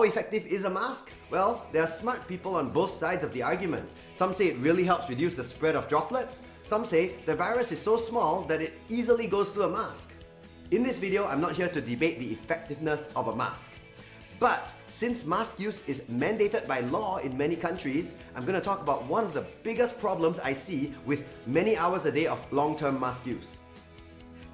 How effective is a mask? Well, there are smart people on both sides of the argument. Some say it really helps reduce the spread of droplets. Some say the virus is so small that it easily goes through a mask. In this video, I'm not here to debate the effectiveness of a mask. But since mask use is mandated by law in many countries, I'm going to talk about one of the biggest problems I see with many hours a day of long-term mask use.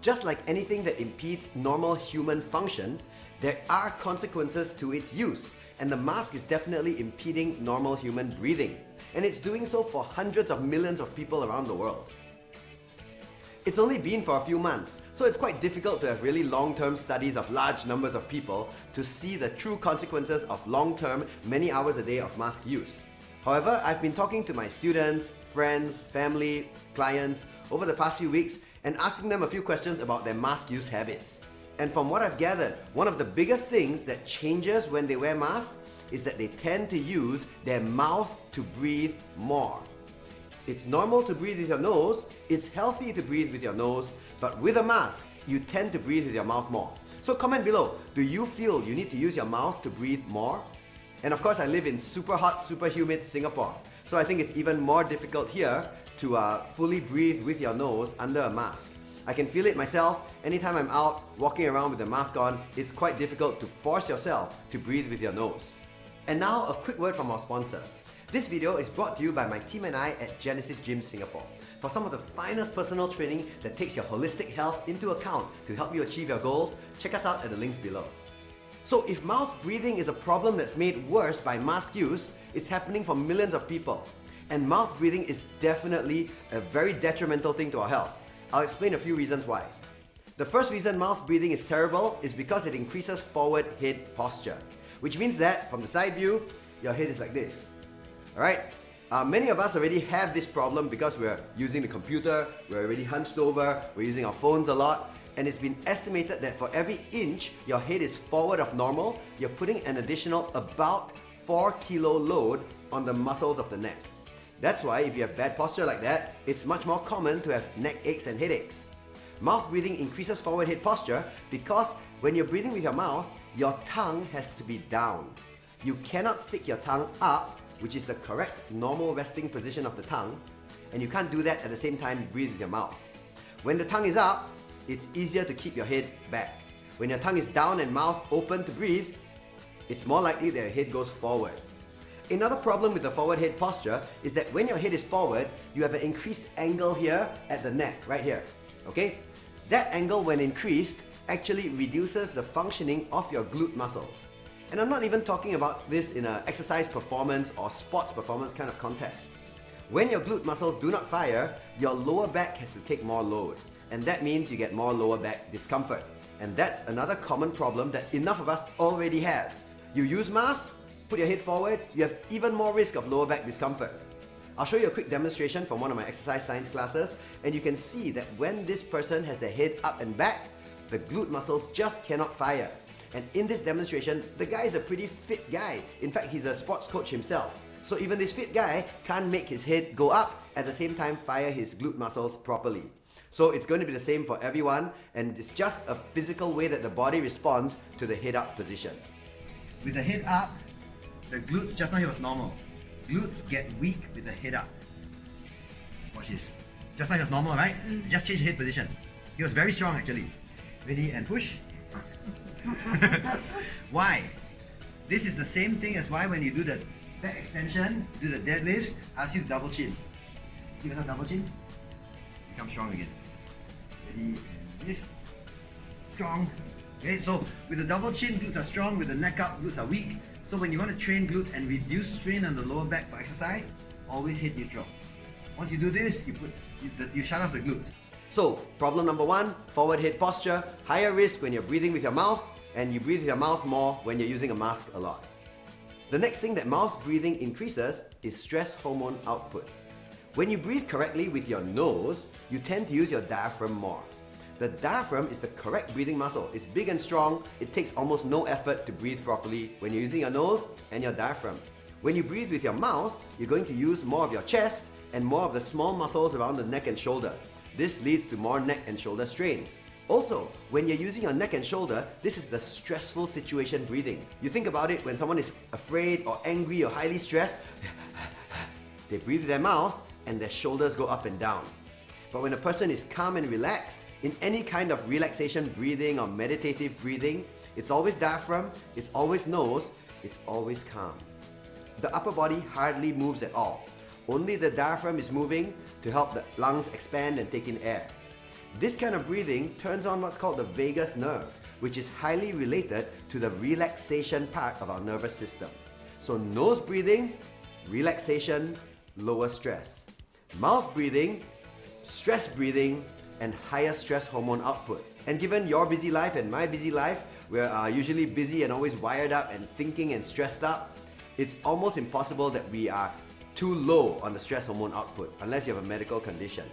Just like anything that impedes normal human function, there are consequences to its use, and the mask is definitely impeding normal human breathing. And it's doing so for hundreds of millions of people around the world. It's only been for a few months, so it's quite difficult to have really long-term studies of large numbers of people to see the true consequences of long-term, many hours a day of mask use. However, I've been talking to my students, friends, family, clients over the past few weeks and asking them a few questions about their mask use habits. And from what I've gathered, one of the biggest things that changes when they wear masks is that they tend to use their mouth to breathe more. It's normal to breathe with your nose, it's healthy to breathe with your nose, but with a mask, you tend to breathe with your mouth more. So comment below, do you feel you need to use your mouth to breathe more? And of course, I live in super hot, super humid Singapore, so I think it's even more difficult here to fully breathe with your nose under a mask. I can feel it myself. Anytime I'm out walking around with a mask on, it's quite difficult to force yourself to breathe with your nose. And now a quick word from our sponsor. This video is brought to you by my team and I at Genesis Gym Singapore. For some of the finest personal training that takes your holistic health into account to help you achieve your goals, check us out at the links below. So if mouth breathing is a problem that's made worse by mask use, it's happening for millions of people. And mouth breathing is definitely a very detrimental thing to our health. I'll explain a few reasons why. The first reason mouth breathing is terrible is because it increases forward head posture, which means that from the side view, your head is like this. Alright? Many of us already have this problem because we're using the computer, we're already hunched over, we're using our phones a lot, and it's been estimated that for every inch your head is forward of normal, you're putting an additional about 4 kilo load on the muscles of the neck. That's why if you have bad posture like that, it's much more common to have neck aches and headaches. Mouth breathing increases forward head posture because when you're breathing with your mouth, your tongue has to be down. You cannot stick your tongue up, which is the correct normal resting position of the tongue, and you can't do that at the same time breathe with your mouth. When the tongue is up, it's easier to keep your head back. When your tongue is down and mouth open to breathe, it's more likely that your head goes forward. Another problem with the forward head posture is that when your head is forward, you have an increased angle here at the neck, right here. Okay? That angle, when increased, actually reduces the functioning of your glute muscles. And I'm not even talking about this in an exercise performance or sports performance kind of context. When your glute muscles do not fire, your lower back has to take more load. And that means you get more lower back discomfort. And that's another common problem that enough of us already have. You use masks, put your head forward, you have even more risk of lower back discomfort. I'll show you a quick demonstration from one of my exercise science classes, and you can see that when this person has their head up and back, the glute muscles just cannot fire. And in this demonstration, the guy is a pretty fit guy. In fact, he's a sports coach himself. So even this fit guy can't make his head go up at the same time fire his glute muscles properly. So it's going to be the same for everyone, and it's just a physical way that the body responds to the head up position. With the head up, the glutes, just now he was normal. Glutes get weak with the head up. Watch this. Just now he was normal, right? Just change the head position. He was very strong actually. Ready and push. Why? This is the same thing as why when you do the back extension, do the deadlift, ask you to double chin. Give us a double chin. Become strong again. Ready and this. Strong. Okay, so with the double chin, glutes are strong. With the neck up, glutes are weak. So when you want to train glutes and reduce strain on the lower back for exercise, always head neutral. Once you do this, you shut off the glutes. So problem number one, forward head posture, higher risk when you're breathing with your mouth, and you breathe with your mouth more when you're using a mask a lot. The next thing that mouth breathing increases is stress hormone output. When you breathe correctly with your nose, you tend to use your diaphragm more. The diaphragm is the correct breathing muscle. It's big and strong. It takes almost no effort to breathe properly when you're using your nose and your diaphragm. When you breathe with your mouth, you're going to use more of your chest and more of the small muscles around the neck and shoulder. This leads to more neck and shoulder strains. Also, when you're using your neck and shoulder, this is the stressful situation breathing. You think about it when someone is afraid or angry or highly stressed, they breathe with their mouth and their shoulders go up and down. But when a person is calm and relaxed, in any kind of relaxation breathing or meditative breathing, it's always diaphragm, it's always nose, it's always calm. The upper body hardly moves at all. Only the diaphragm is moving to help the lungs expand and take in air. This kind of breathing turns on what's called the vagus nerve, which is highly related to the relaxation part of our nervous system. So nose breathing, relaxation, lower stress. Mouth breathing, stress breathing, and higher stress hormone output. And given your busy life and my busy life, we're usually busy and always wired up and thinking and stressed up, it's almost impossible that we are too low on the stress hormone output unless you have a medical condition.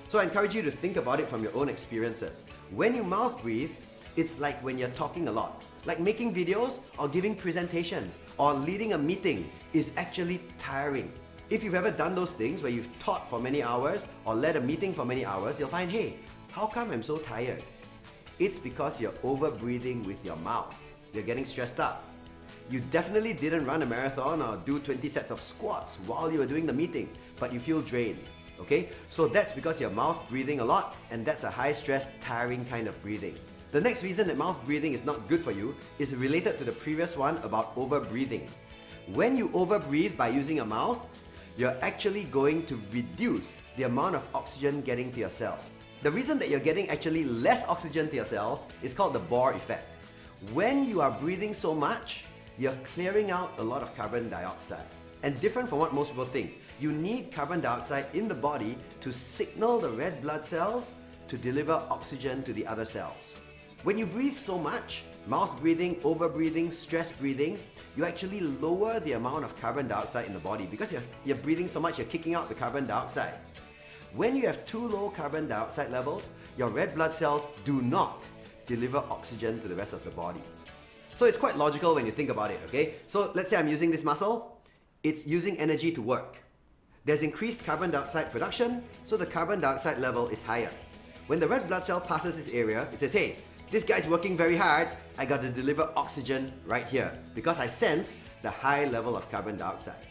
So I encourage you to think about it from your own experiences. When you mouth breathe, it's like when you're talking a lot. Like making videos or giving presentations or leading a meeting is actually tiring. If you've ever done those things where you've taught for many hours or led a meeting for many hours, you'll find, hey, how come I'm so tired? It's because you're over breathing with your mouth. You're getting stressed up. You definitely didn't run a marathon or do 20 sets of squats while you were doing the meeting, but you feel drained. Okay? So that's because you're mouth breathing a lot, and that's a high stress, tiring kind of breathing. The next reason that mouth breathing is not good for you is related to the previous one about over breathing. When you over breathe by using your mouth, you're actually going to reduce the amount of oxygen getting to your cells. The reason that you're getting actually less oxygen to your cells is called the Bohr effect. When you are breathing so much, you're clearing out a lot of carbon dioxide. And different from what most people think, you need carbon dioxide in the body to signal the red blood cells to deliver oxygen to the other cells. When you breathe so much, mouth breathing, over breathing, stress breathing, you actually lower the amount of carbon dioxide in the body because you're breathing so much, you're kicking out the carbon dioxide. When you have too low carbon dioxide levels, your red blood cells do not deliver oxygen to the rest of the body. So it's quite logical when you think about it, okay? So let's say I'm using this muscle, it's using energy to work. There's increased carbon dioxide production, so the carbon dioxide level is higher. When the red blood cell passes this area, it says, hey, this guy's working very hard, I got to deliver oxygen right here because I sense the high level of carbon dioxide.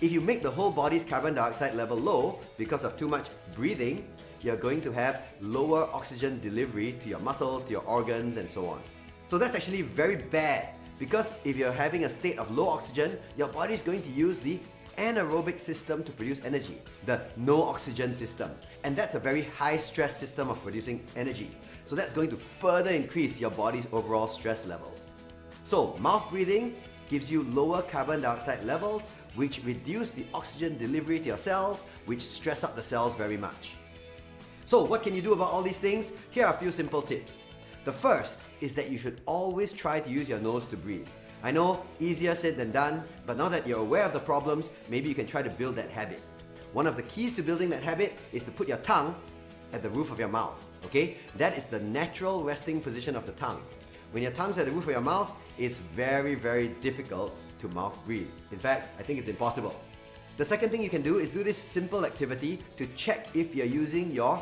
If you make the whole body's carbon dioxide level low because of too much breathing, you're going to have lower oxygen delivery to your muscles, to your organs, and so on. So that's actually very bad because if you're having a state of low oxygen, your body is going to use the anaerobic system to produce energy, the no oxygen system. And that's a very high stress system of producing energy. So that's going to further increase your body's overall stress levels. So mouth breathing gives you lower carbon dioxide levels, which reduce the oxygen delivery to your cells, which stress up the cells very much. So what can you do about all these things? Here are a few simple tips. The first is that you should always try to use your nose to breathe. I know, easier said than done, but now that you're aware of the problems, maybe you can try to build that habit. One of the keys to building that habit is to put your tongue at the roof of your mouth, okay? That is the natural resting position of the tongue. When your tongue's at the roof of your mouth, it's very, very difficult to mouth breathe. In fact, I think it's impossible. The second thing you can do is do this simple activity to check if you're using your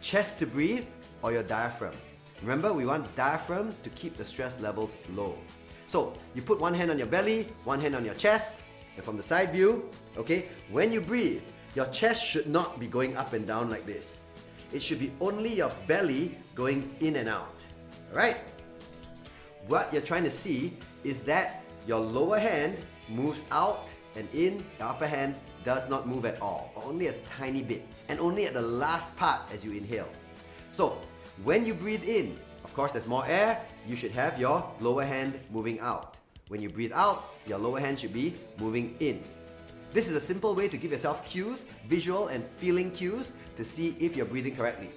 chest to breathe or your diaphragm. Remember, we want diaphragm to keep the stress levels low. So, you put one hand on your belly, one hand on your chest, and from the side view, okay, when you breathe, your chest should not be going up and down like this. It should be only your belly going in and out. Alright? What you're trying to see is that your lower hand moves out and in, the upper hand does not move at all, only a tiny bit, and only at the last part as you inhale. So, when you breathe in, of course there's more air, you should have your lower hand moving out. When you breathe out, your lower hand should be moving in. This is a simple way to give yourself cues, visual and feeling cues, to see if you're breathing correctly.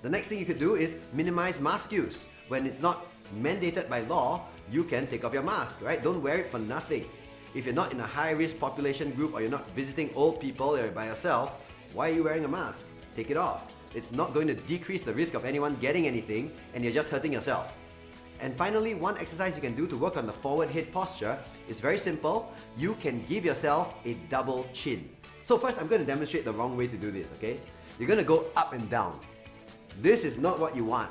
The next thing you could do is minimize mask use. When it's not mandated by law, you can take off your mask, right? Don't wear it for nothing. If you're not in a high-risk population group or you're not visiting old people or you're by yourself, why are you wearing a mask? Take it off. It's not going to decrease the risk of anyone getting anything, and you're just hurting yourself. And finally, one exercise you can do to work on the forward head posture is very simple. You can give yourself a double chin. So first, I'm going to demonstrate the wrong way to do this, okay? You're going to go up and down. This is not what you want.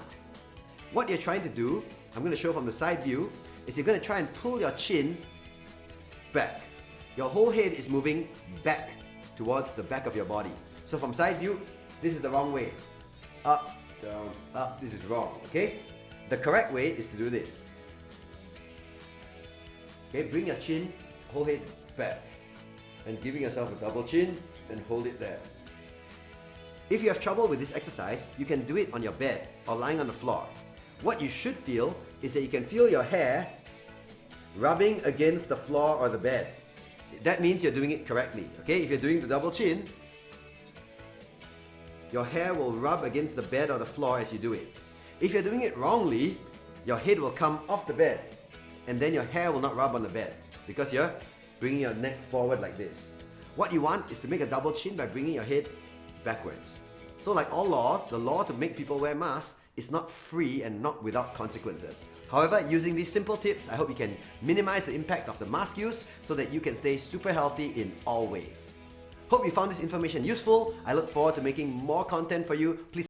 What you're trying to do, I'm going to show from the side view, is you're going to try and pull your chin back. Your whole head is moving back towards the back of your body. So from side view, this is the wrong way. Up, down, up, this is wrong, okay? The correct way is to do this. Okay, bring your chin, whole head back. And giving yourself a double chin and hold it there. If you have trouble with this exercise, you can do it on your bed or lying on the floor. What you should feel is that you can feel your hair rubbing against the floor or the bed. That means you're doing it correctly. Okay, if you're doing the double chin, your hair will rub against the bed or the floor as you do it. If you're doing it wrongly, your head will come off the bed and then your hair will not rub on the bed because you're bringing your neck forward like this. What you want is to make a double chin by bringing your head backwards. So like all laws, the law to make people wear masks is not free and not without consequences. However, using these simple tips, I hope you can minimize the impact of the mask use so that you can stay super healthy in all ways. Hope you found this information useful. I look forward to making more content for you. Please